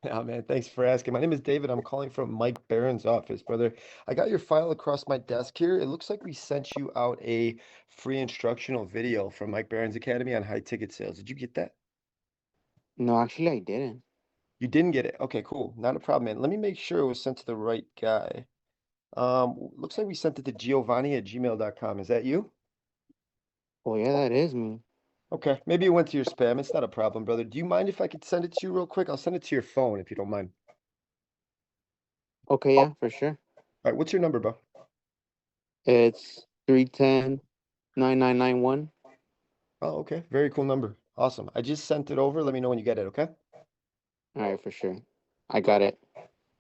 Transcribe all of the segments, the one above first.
Yeah, man, thanks for asking. My name is David. I'm calling from Mike Barron's office, brother. I got your file across my desk here. It looks like we sent you out a free instructional video from Mike Barron's Academy on high ticket sales. Did you get that? No, actually, I didn't. You didn't get it. Okay, cool. Not a problem, man. Let me make sure it was sent to the right guy. Looks like we sent it to Giovanni@gmail.com. Is that you? Oh, yeah, that is me. Okay, maybe it went to your spam. It's not a problem, brother. Do you mind if I could send it to you real quick? I'll send it to your phone if you don't mind. Okay, Oh, yeah, all for sure. right, what's your number, bro? It's 310-9991. Oh, okay. Very cool number. Awesome. I just sent it over. Let me know when you get it, okay? All right, for sure. I got it.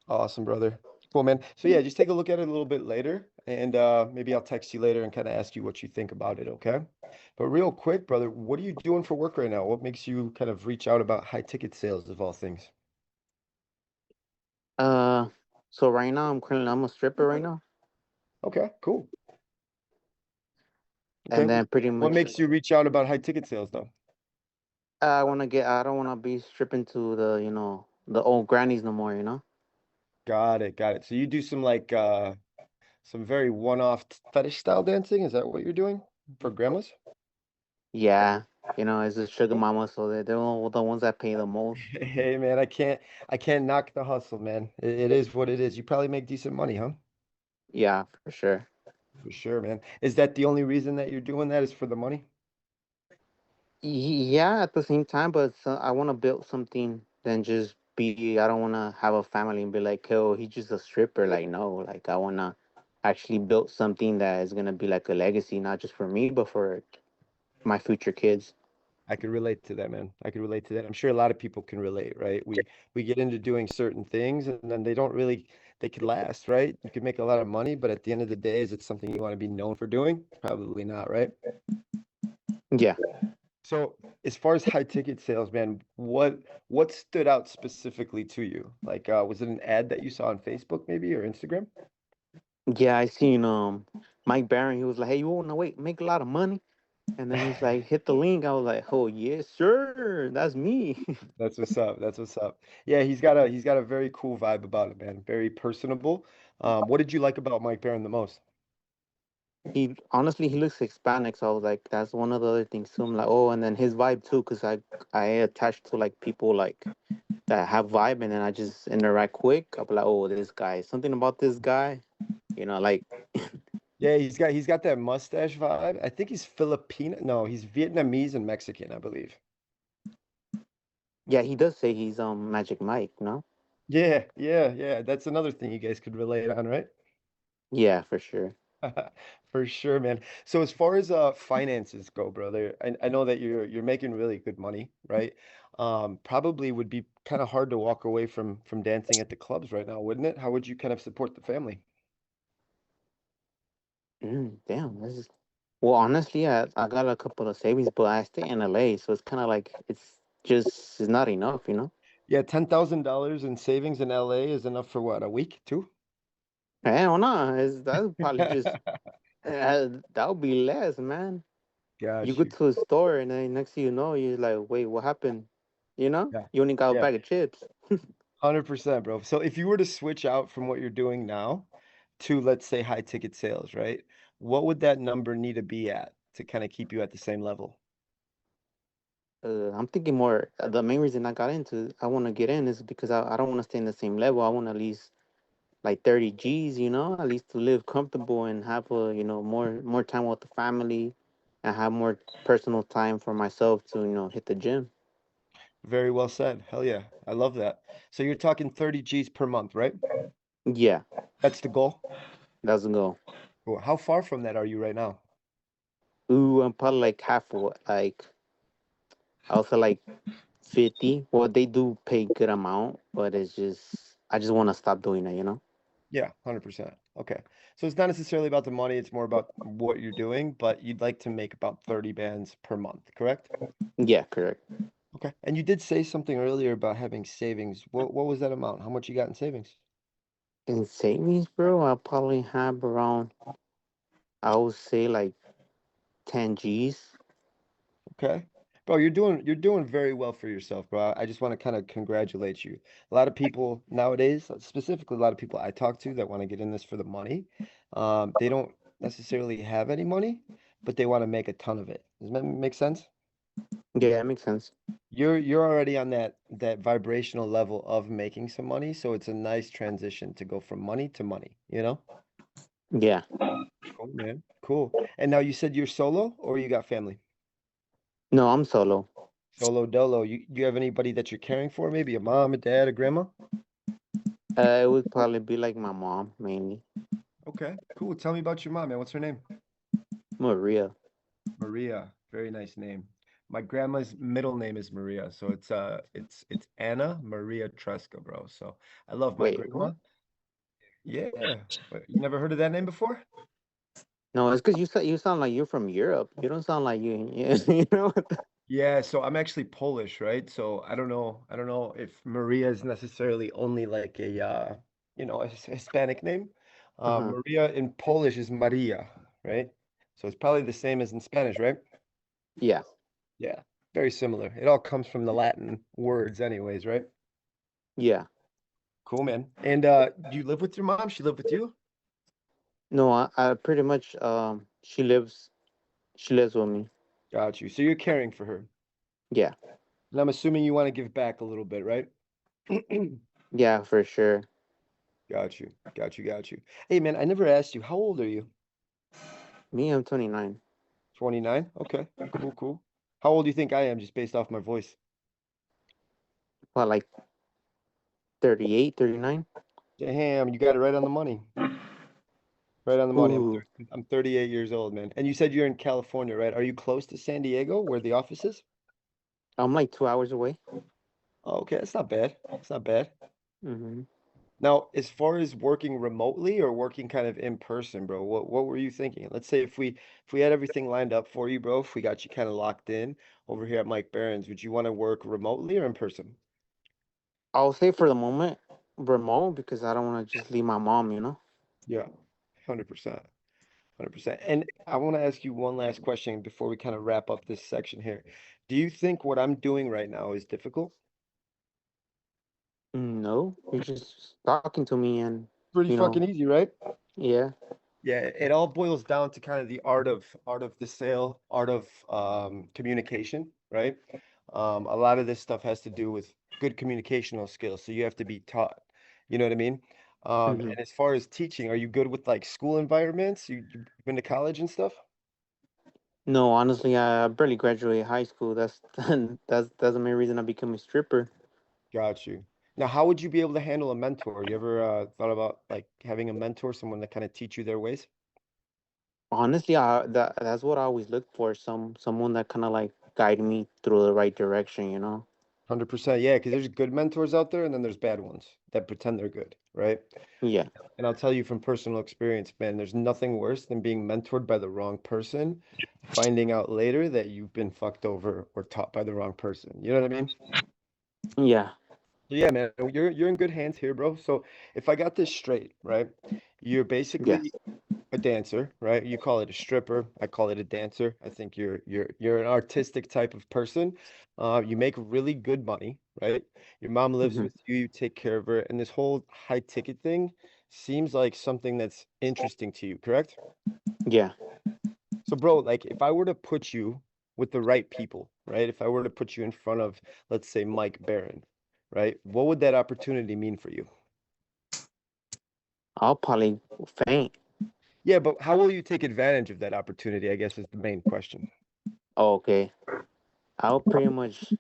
Awesome, brother. Cool, man. So yeah, just take a look at it a little bit later, and maybe I'll text you later and kind of ask you what you think about it, okay? But real quick, brother, what are you doing for work right now? What makes you kind of reach out about high ticket sales of all things? Uh, so right now I'm a stripper right now, Okay, cool. Okay. and then pretty What much makes you reach out about high ticket sales though? I don't want to be stripping to the old grannies no more. Got it, got it. So you do some like some very one-off fetish style dancing? Is that what you're doing for grandmas? Yeah, it's the sugar mama, so they're the ones that pay the most. Hey man, I can't knock the hustle, man. It is what it is. You probably make decent money, huh? Yeah, for sure. For sure, man. Is that the only reason that you're doing that is for the money? Yeah, at the same time, but I want to build something than just be. I don't want to have a family and be like, oh, he's just a stripper. Like, no, like I want to actually build something that is gonna be like a legacy, not just for me, but for my future kids. I could relate to that, man. I could relate to that. I'm sure a lot of people can relate, right? We get into doing certain things and then they could last, right? You could make a lot of money, but at the end of the day, is it something you want to be known for doing? Probably not, right? Yeah. So as far as high ticket sales, man, what stood out specifically to you? Like, was it an ad that you saw on Facebook maybe or Instagram? Yeah, I seen Mike Barron. He was like, "Hey, you wanna wait, make a lot of money?" And then he's like, "Hit the link." I was like, "Oh yes, sir, that's me." That's what's up. That's what's up. Yeah, he's got a very cool vibe about it, man. Very personable. What did you like about Mike Barron the most? He honestly he looks Hispanic, so I was like, that's one of the other things too. I'm like, oh, and then his vibe too, because I attach to like people like that have vibe, and then I just interact quick. I'm like, oh, this guy, something about this guy, like Yeah, he's got that mustache vibe. I think he's Filipino. No, he's Vietnamese and Mexican, I believe. yeah, he does say he's Magic Mike, no? Yeah, yeah, yeah. That's another thing you guys could relate on, right? Yeah, for sure. For sure, man. So as far as finances go, brother, I know that you're making really good money, right? Probably would be kind of hard to walk away from dancing at the clubs right now, wouldn't it? How would you kind of support the family? Damn, this is well. Honestly, I got a couple of savings, but I stay in LA, so it's kind of like it's not enough. Yeah, $10,000 in savings in LA is enough for what, a week, two? Hell no, that's probably just that would be less, man. You Got go you. to a store and then next thing you know, you're like, wait, what happened? Yeah. You only got a Yeah. bag of chips. 100%, bro. So if you were to switch out from what you're doing now to, let's say, high ticket sales, right? What would that number need to be at to kind of keep you at the same level? I'm thinking more. The main reason I want to get in is because I don't want to stay in the same level. I want at least like 30 G's, at least to live comfortable and have more time with the family and have more personal time for myself to hit the gym. Very well said. Hell yeah. I love that. So you're talking 30 G's per month, right? Yeah, That's the goal. that's the goal. Cool. How far from that are you right now? Ooh, I'm probably like like I also like 50. Well, they do pay good amount, but it's just I just want to stop doing it. Yeah, 100%. Okay. So it's not necessarily about the money, it's more about what you're doing, but you'd like to make about 30 bands per month, correct? Yeah, correct. Okay. And you did say something earlier about having savings. What was that amount? How much you got in savings? In savings, bro, I probably have around, I would say like 10 G's. Okay. Bro, you're doing very well for yourself, bro. I just want to kind of congratulate you. A lot of people nowadays, specifically a lot of people I talk to that want to get in this for the money, they don't necessarily have any money, but they want to make a ton of it. Does that make sense? Yeah, that makes sense. You're already on that vibrational level of making some money, so it's a nice transition to go from money to money, you know? Yeah. Cool, man. Cool. And now you said you're solo or you got family? No, I'm solo. Solo dolo. You have anybody that you're caring for? Maybe a mom, a dad, a grandma? It would probably be like my mom mainly, Okay, cool. Tell me about your mom, man. What's her name? Maria. Maria. Very nice name. My grandma's middle name is Maria, so it's Anna Maria Tresca, bro. So I love my Wait, what? grandma. Yeah. You never heard of that name before? No, it's because you sound like you're from Europe. You don't sound like you. You know what? Yeah, so I'm actually Polish, right? So I don't know if Maria is necessarily only like a Hispanic name. Uh-huh. Maria in Polish is Maria, right? So it's probably the same as in Spanish, right? Yeah. Yeah, very similar. It all comes from the Latin words anyways, right? Yeah. Cool, man. And do you live with your mom? She live with you? No, I pretty much she lives with me. Got you. So you're caring for her. Yeah. And I'm assuming you want to give back a little bit, right? Yeah, for sure. Got you. Got you. Got you. Hey, man, I never asked you, how old are you? Me, I'm 29. 29? Okay. Cool, cool. How old do you think I am just based off my voice? What, like 38, 39? Damn, you got it right on the money. Right on the money. Ooh. I'm 38 years old, man. And you said you're in California, right? Are you close to San Diego where the office is? I'm like 2 hours away. Oh, okay, that's not bad. It's not bad. Mm-hmm. Now, as far as working remotely or working kind of in person, bro, what were you thinking? Let's say if we had everything lined up for you, bro, if we got you kind of locked in over here at Mike Barron's, would you want to work remotely or in person? I'll say for the moment, remote because I don't want to just leave my mom, you know? Yeah, 100%. 100%. And I want to ask you one last question before we kind of wrap up this section here. Do you think what I'm doing right now is difficult? No, you're just talking to me and, Pretty you know, fucking easy, right? yeah. Yeah, it all boils down to kind of the art of the sale, art of communication, right? A lot of this stuff has to do with good communicational skills, so you have to be taught. You know what I mean? Hmm. And as far as teaching, are you good with like school environments? You've been to college and stuff? No, honestly, I barely graduated high school. That's the main reason I became a stripper. Got you. Now, how would you be able to handle a mentor? You ever thought about like having a mentor, someone that kind of teach you their ways? Honestly, that's what I always look for. Someone that kind of like guide me through the right direction, you know? 100%. Yeah, because there's good mentors out there and then there's bad ones that pretend they're good, right? Yeah. And I'll tell you from personal experience, man, there's nothing worse than being mentored by the wrong person, finding out later that you've been fucked over or taught by the wrong person. You know what I mean? Yeah. So yeah, man, you're in good hands here, bro. So if I got this straight, right? You're Yeah. basically a dancer, right? You call it a stripper. I call it a dancer. I think you're an artistic type of person. You make really good money, right? Your mom lives Hmm. with you, you take care of her, and this whole high ticket thing seems like something that's interesting to you, correct? Yeah. So, bro, like if I were to put you with the right people, right? If I were to put you in front of, let's say, Mike Barron, right? What would that opportunity mean for you? I'll probably faint. Yeah, but how will you take advantage of that opportunity, I guess is the main question. Oh, okay. I'll pretty much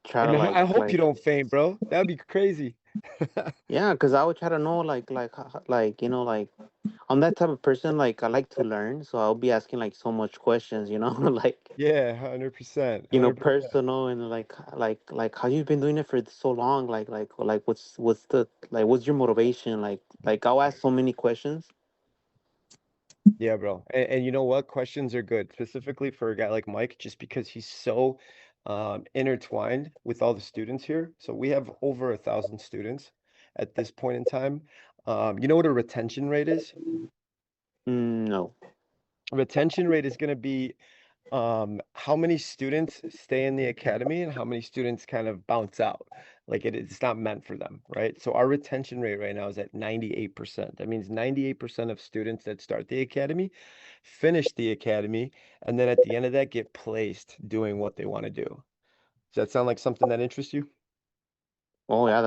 try to And I hope you like don't faint, bro. That'd be crazy. yeah, because I would try to know like like I'm that type of person. Like I like to learn, so I'll be asking like so much questions, you know, like Yeah, 100%, 100%. personal and like how you been doing it for so long? Like what's your motivation? Like I'll ask so many questions. Yeah, bro. And you know what? Questions are good, specifically for a guy like Mike, just because he's so intertwined with all the students here. So we have over 1,000 students at this point in time. You know what a retention rate is? Mm, no. Retention rate is going to be How many students stay in the academy and how many students kind of bounce out? Like it's not meant for them, right? So our retention rate right now is at 98%. That means 98% of students that start the academy finish the academy and then at the end of that get placed doing what they want to do. Does that sound like something that interests you? Oh yeah,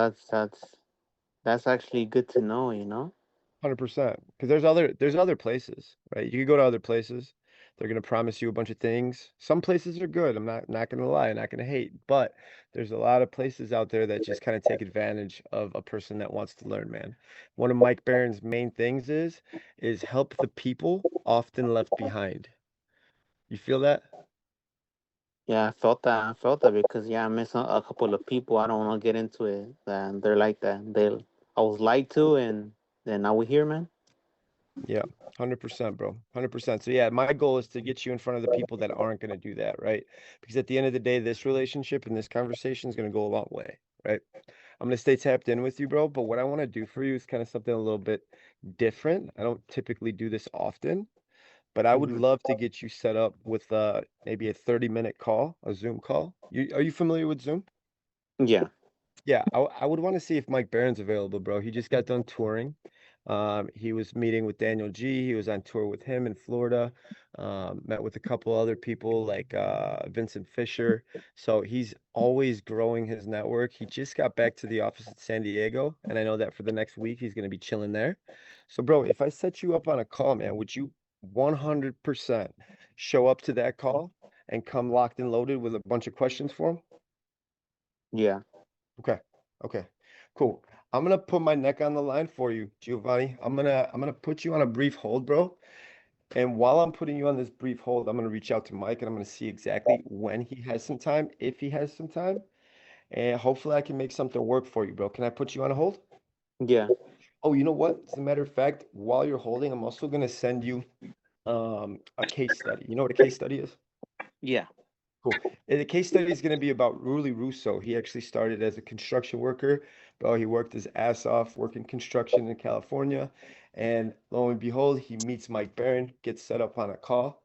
that's actually good to know. 100%. Because there's other places, right? You can go to other places. They're gonna promise you a bunch of things. Some places are good. I'm not gonna lie, I'm not gonna hate, but there's a lot of places out there that just kind of take advantage of a person that wants to learn, man. One of Mike Barron's main things is help the people often left behind. You feel that? Yeah, I felt that. I felt that because yeah, I met a couple of people. I don't want to get into it. And they're like that. I was lied to, and then now we're here, man. Yeah, 100%, bro. 100%. So yeah, my goal is to get you in front of the people that aren't going to do that, right? Because at the end of the day, this relationship and this conversation is going to go a long way, right? I'm going to stay tapped in with you, bro, but what I want to do for you is kind of something a little bit different. I don't typically do this often, but I would Hmm. love to get you set up with maybe a 30-minute call, a Zoom call. Are you familiar with Zoom? Yeah. Yeah, I would want to see if Mike Barron's available, bro. He just got done touring. He was meeting with Daniel G. He was on tour with him in Florida. Met with a couple other people like Vincent Fisher. So he's always growing his network. He just got back to the office in San Diego, and I know that for the next week he's going to be chilling there. So, bro, if I set you up on a call, man, would you 100% show up to that call and come locked and loaded with a bunch of questions for him? Yeah. Okay. Okay. Cool. I'm gonna put my neck on the line for you, Giovanni. I'm gonna put you on a brief hold, bro. And while I'm putting you on this brief hold, I'm gonna reach out to Mike and I'm gonna see exactly when he has some time, if he has some time, and hopefully I can make something work for you, bro. Can I put you on a hold? Yeah. Oh, you know what? As a matter of fact, while you're holding, I'm also gonna send you a case study. You know what a case study is? Yeah. Cool. And the case study is going to be about Ruli Russo. He actually started as a construction worker, but he worked his ass off working construction in California. And lo and behold, he meets Mike Barron, gets set up on a call.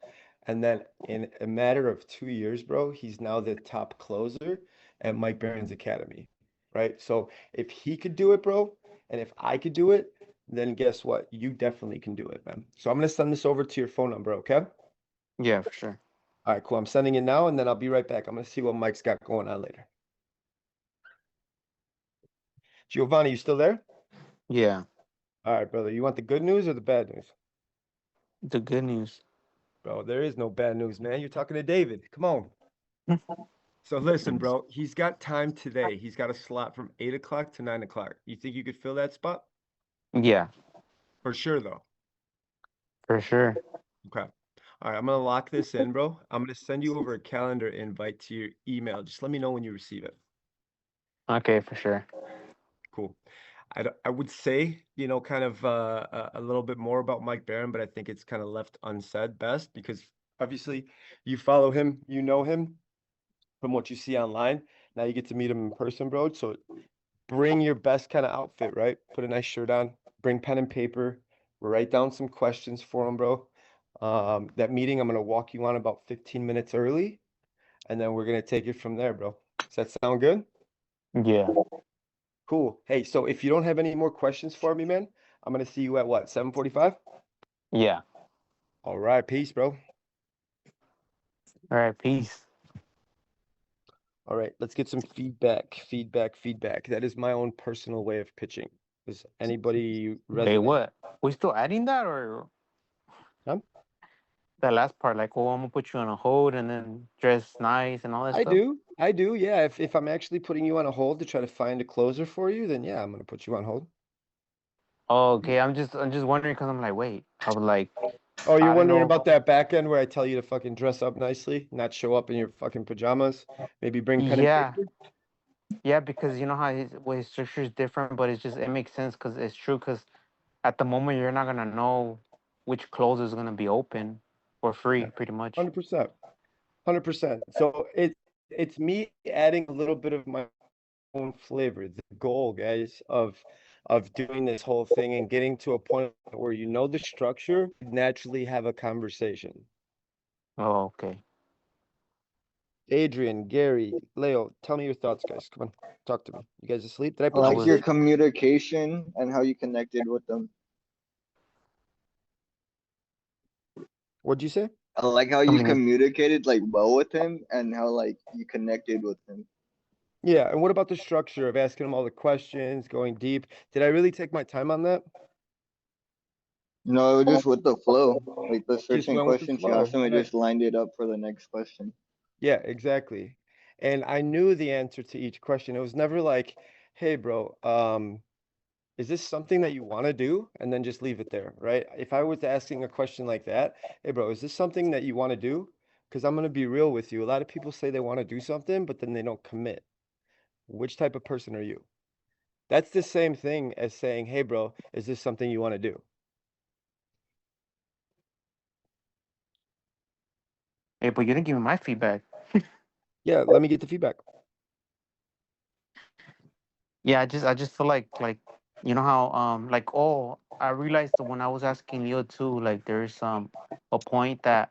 And then in a matter of 2 years, bro, he's now the top closer at Mike Barron's Academy, right? So if he could do it, bro, and if I could do it, then guess what? You definitely can do it, man. So I'm going to send this over to your phone number, okay? Yeah, for sure. All right, cool. I'm sending it now, and then I'll be right back. I'm gonna see what Mike's got going on later. Giovanni, you still there? Yeah. All right, brother. You want the good news or the bad news? The good news. Bro, there is no bad news, man. You're talking to David. Come on. So listen, bro, he's got time today. He's got a slot from 8 o'clock to 9 o'clock. You think you could fill that spot? Yeah, For sure, though. for sure. Okay. All right, I'm gonna lock this in, bro. I'm gonna send you over a calendar invite to your email. Just let me know when you receive it. Okay, for sure. Cool. I would say, kind of a little bit more about Mike Barron, but I think it's kind of left unsaid best because obviously you follow him, you know him from what you see online. Now you get to meet him in person, bro. So bring your best kind of outfit, right? Put a nice shirt on, bring pen and paper, write down some questions for him, bro. That meeting, I'm gonna walk you on about 15 minutes early, and then we're gonna take it from there, bro. Does that sound good? Yeah. Cool. Hey, so if you don't have any more questions for me, man, I'm gonna see you at what, 7:45? Yeah. All right, peace, bro. All right, peace. All right, let's get some feedback, feedback, feedback. That is my own personal way of pitching. Does anybody Wait, resonate? what? We still adding that or Huh? that last part? Like, oh, I'm gonna put you on a hold and then dress nice and all that I stuff. do. I do. Yeah, if I'm actually putting you on a hold to try to find a closer for you, then yeah, I'm gonna put you on hold. Oh, okay. I'm just wondering because I'm like, wait. I was like, Oh, you're I don't wondering know. about that back end where I tell you to fucking dress up nicely, not show up in your fucking pajamas, maybe bring pen and Yeah, paper? yeah, because you know how his structure is different, but it makes sense because it's true. Because at the moment you're not gonna know which clothes is gonna be open for free, Yeah, pretty much. 100%. 100%. So it's me adding a little bit of my own flavor. The goal, guys, of doing this whole thing and getting to a point where you know the structure, naturally have a conversation. Oh, okay. Adrian, Gary, Leo, tell me your thoughts, guys. Come on, talk to me. You guys asleep? Did I I put you to like your sleep? communication and how you connected with them. What'd you say? I like how you communicated like well with him and how like you connected with him. Yeah, and what about the structure of asking him all the questions, going deep? Did I really take my time on that? No, just with the flow. Like the Just certain went with the questions you asked flow, him, it right? just lined it up for the next question. Yeah, exactly. And I knew the answer to each question. It was never like, hey, bro, is this something that you want to do? And then just leave it there, right? If I was asking a question like that, hey, bro, is this something that you want to do? Because I'm going to be real with you. A lot of people say they want to do something, but then they don't commit. Which type of person are you? That's the same thing as saying, hey, bro, is this something you want to do? Hey, but you didn't give me my feedback. Yeah, let me get the feedback. Yeah, I just feel like you know how like, oh, I realized that when I was asking Leo too, like there's a point that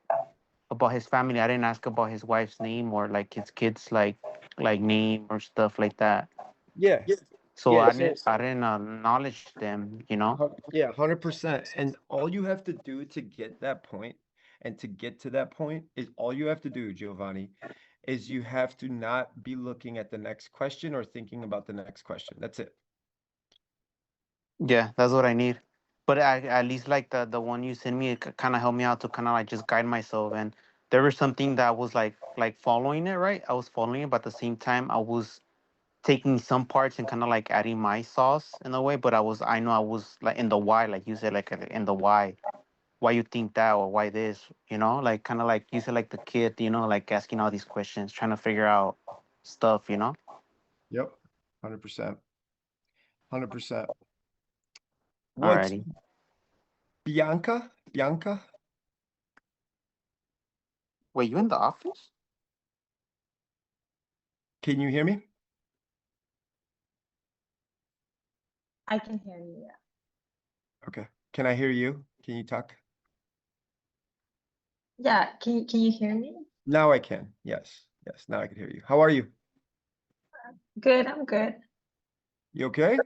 about his family, I didn't ask about his wife's name or like his kids like name or stuff like that. Yeah, So yeah. I So didn't I didn't acknowledge them, you know. Yeah, 100%. And all you have to do to get that point and to get to that point is all you have to do, Giovanni, is you have to not be looking at the next question or thinking about the next question. That's it. Yeah, that's what I need. But I, at least like the one you sent me, it kind of helped me out to kind of like just guide myself. And there was something that was like following it, right? I was following it, but at the same time, I was taking some parts and kind of like adding my sauce in a way. But I know I was like in the why, like you said, like in the why you think that or why this, you know, like kind of like you said, like the kid, you know, like asking all these questions, trying to figure out stuff, you know. Yep. 100%. 100%. What's Alrighty. Bianca? Bianca? Wait, you in the office? Can you hear me? I can hear you. Yeah. Okay. Can I hear you? Can you talk? Yeah. Can you hear me? Now I can. Yes. Yes. Now I can hear you. How are you? Good. I'm good. You okay?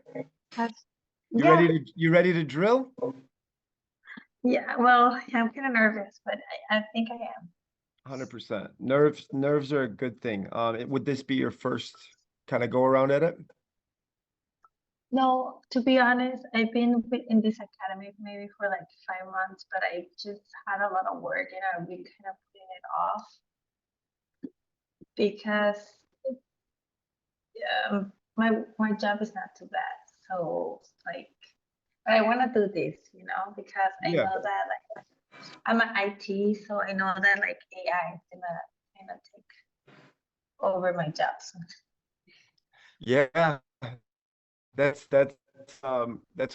That's, You yeah. ready to drill? Yeah. Well, I'm kind of nervous, but I think I am. 100%. Nerves are a good thing. Would this be your first kind of go around at it? No, to be honest, I've been in this academy maybe for like 5 months, but I just had a lot of work and I've been kind of putting it off because my job is not too bad. So like, but I want to do this, because I Yeah. know that like I'm an IT, so I know that like AI is gonna take over my jobs. Yeah. That's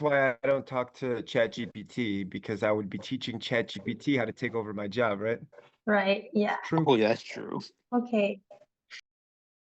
why I don't talk to ChatGPT because I would be teaching ChatGPT how to take over my job, right? Right? Yeah. True. Oh, yeah, that's true. Okay.